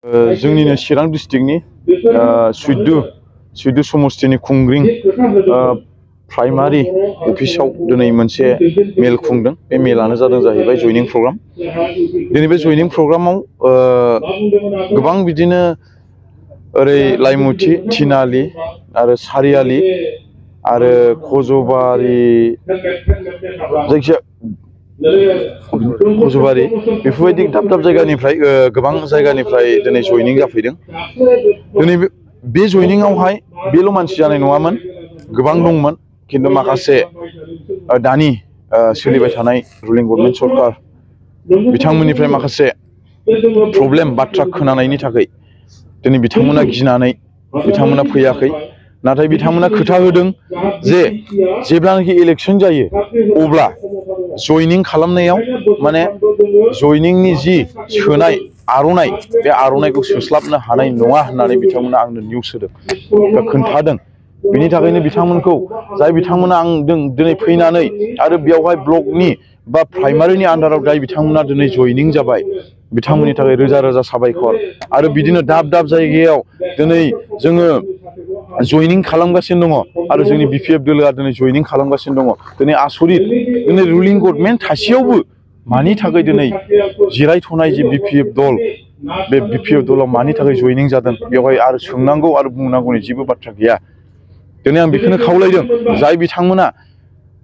जोंनिनो चिरां डिस्ट्रिक्टनि सुइदु समस्तिनि खुंग्रिं प्राइमारि अफिसाव दिनै मोनसे मेल खुंदों। बे मेलानो जादों जाहैबाय जयनिं प्रग्राम। दिनै बे जयनिं प्रग्रामाव गोबां बिदिनो ओरै लाइमुथि, थिनालि आरो सारियालि आरो खजबारि, जायखिया खजबारि बेफोरबायदि दाब दाब जायगानिफ्राय गोबां जायगानिफ्राय दिनै जयनिं जाफैदों। दिनै बे जयनिंआवहाय बेल' मानसि जानाय नङामोन, गोबां दंमोन। खिन्थु माखासे दानि सोलिबाय थानाय रुलिं गभर्नमेन्ट सरकार बिथांमोननिफ्राय माखासे प्रब्लेम बाथ्रा खोनानायनि थाखाय दिनै बिथांमोना गिनानै बिथांमोना फैयाखै। नाथाय बिथांमोना खोथा होदों जे जेब्लानाखि इलेक्सन जायो अब्ला जयनिं खालामनायाव माने जयनिंनि जि सोनाय आर'नाइ, बे आर'नाइखौ सोस्लाबनो हानाय नङा होननानै बिथांमोना आंनो निउस होदों, खोन्थादों। बिनि थाखायनो बिथांमोनखौ जाय बिथांमोना आं दिनै फैनानै आरो बेयावहाय ब्लकनि बा प्राइमारिनि आन्दाराव जाय बिथांमोना दिनै जयनिं जाबाय, बिथांमोननि थाखाय रोजा रोजा साबायखर। आरो बिदिनो दाब दाब जायगायाव दिनै जोङो जयनिं खालामगासिनो दङ आरो जोंनि BPF दोलोआ दिनै जयनिं खालामगासिनो दङ। दिनै आसरित, दिनै रुलिं गभर्नमेन्ट थासेयावबो मानि थाखाय दिनै जिरायथ'नाय जे BPF दल, बे BPF दलाव मानि थाखाय जयनिं जादों बेवहाय आरो सोंनांगौ आरो बुंनांगौनि जेबो बाथ्रा गैया। दिनै आं बेखौनो खावलायदों, जाय बिथांमोना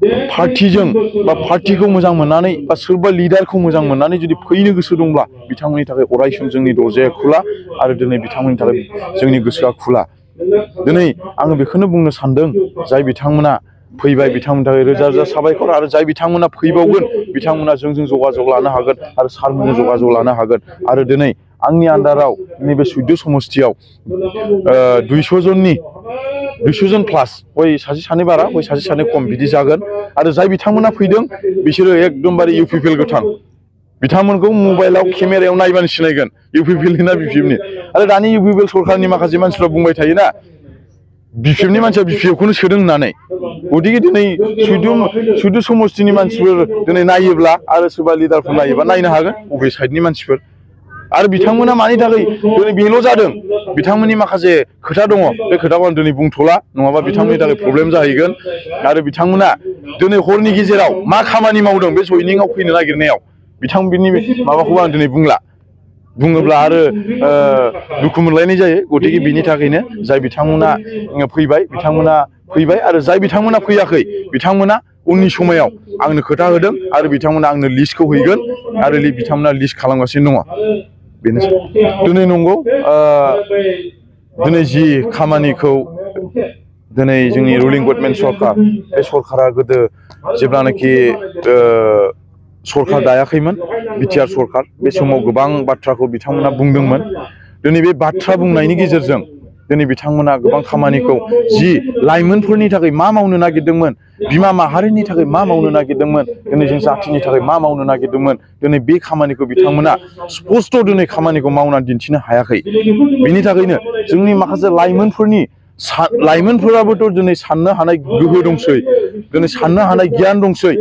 पार्टिजों बा पार्टिखौ मोजां मोननानै बा सोरबा लिडारखौ मोजां मोननानै जुदि फैनो गोसो दंब्ला बिथांमोननि थाखाय अरायसम जोंनि दरजाया खुला आरो दिनै बिथांमोननि थाखाय जोंनि गोसोआ खुला। दिनै आङो बेखौनो बुंनो सानदों, जाय बिथांमोना फैबाय बिथांमोननि थाखाय रोजा रोजा साबायखर। आरो जाय बिथांमोना फैबावगोन बिथांमोना जोंजों जगाजग लानो हागोन आरो सारमोनजों जगाजग लानो हागोन। आरो दिनै आंनि आन्दाराव नैबे सुइदु समस्तियाव 200 जन प्लास, हय सासे सानै बारा हय सासे सानै खम बिदि जागोन। आरो जाय बिथांमोना फैदों बिसोरो एकदमबारे UPPL गोथां। बिथांमोनखौ मबाइलाव केमेरायाव नायबानो सिनायगोन UPPL ना BPF नि। आरो दानि UPPL सरकारनि माखासे मानसिफ्रा बुंबाय थायोना BPF नि मानसिया BPF खौनो सोदों होननानै। गतिके दिनै सुइदु समस्तिनि मानसिफोर दिनै नायोब्ला आरो सोरबा लिडारफोर नायोबा नायनो हागोन बबे साइडनि मानसिफोर। आरो बिथांमोना मानि थाखाय दिनै बेल' जादों, बिथांमोननि माखासे खोथा दङ, बे खोथाखौ आं दिनै बुंथ'ला, नङाबा बिथांमोननि थाखाय प्रब्लेम जाहैगोन। आरो बिथांमोना दिनै हरनि गेजेराव मा खामानि मावदों बे जयनिंआव फैनो नागिरनायाव, बिथांमोननि माबाखौबो आं दिनै बुंला, बुङोब्ला आरो दुखु मोनलायनाय जायो। गतिके बिनि थाखायनो जाय बिथांमोना फैबाय बिथांमोना फैबाय, आरो जाय बिथांमोना फैयाखै बिथांमोना उननि समायाव आंनो खोथा होदों आरो बिथांमोना आंनो लिस्टखौ हैगोन आरो बिथांमोना लिस्ट खालामगासिनो दङ। बेनोसै। दिनै नंगौ, दिनै जि खामानिखौ दिनै जोंनि रुलिं गभर्नमेन्ट सरकार, बे सरकारा गोदो जेब्लानाखि सरकार दायाखैमोन, बिटिआर सरकार, बे समाव गोबां बाथ्राखौ बिथांमोना बुंदोंमोन। दिनै बे बाथ्रा बुंनायनि गेजेरजों दिनै बिथांमोना गोबां खामानिखौ जि लाइमोनफोरनि थाखाय मा मावनो नागिरदोंमोन, बिमा माहारिनि थाखाय मा मावनो नागिरदोंमोन, दिनै जों जाथिनि थाखाय मा मावनो नागिरदोंमोन, दिनै बे खामानिखौ बिथांमोना स्पस्ट' दिनै खामानिखौ मावनानै दिन्थिनो हायाखै। बिनि थाखायनो जोंनि माखासे लाइमोनफोराबोथ' दिनै साननो हानाय गोहो दंसै, दिनै साननो हानाय गियान दंसै।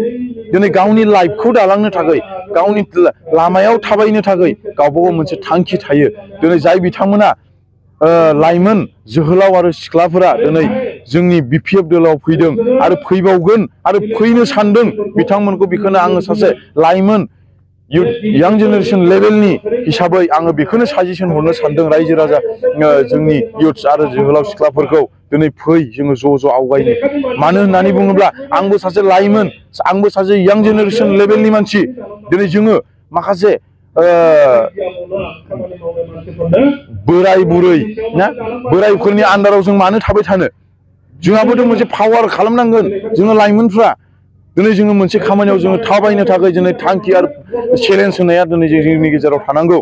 दिनै गावनि लाइफखौ दालांनो थाखाय, गावनि लामायाव थाबायनो थाखाय गावबा गाव मोनसे थांखि थायो। दिनै जाय बिथांमोना लाइमोन जोहोलाव आरो सिख्लाफोरा दिनै जोंनि BPF दोलोआव फैदों आरो फैबावगोन आरो फैनो सानदों, बिथांमोनखौ बेखौनो आङो सासे लाइमोन यां जेनेरेसन लेभेलनि हिसाबै आङो बेखौनो साजेसन हरनो सानदों रायजो राजा जोंनि इयुथ्स आरो जोहोलाव सिख्लाफोरखौ, दिनै फै जोङो ज' ज' आवगायनो। मानो होननानै बुङोब्ला आंबो सासे लाइमोन, आंबो सासे यां जेनेरेसन लेभेलनि मानसि। दिनै जोङो माखासे बोराय बुरै ना, बोरायफोरनि आन्दाराव जों मानो थाबाय थानो? जोंहाबोथ' मोनसे पावार खालामनांगोन जोङो लाइमोनफ्रा। दिनै जोङो मोनसे खामानियाव जोङो थाबायनो थाखाय दिनै थांखि आरो चेलेन्ज होनाया दिनै जोंनि गेजेराव थानांगौ।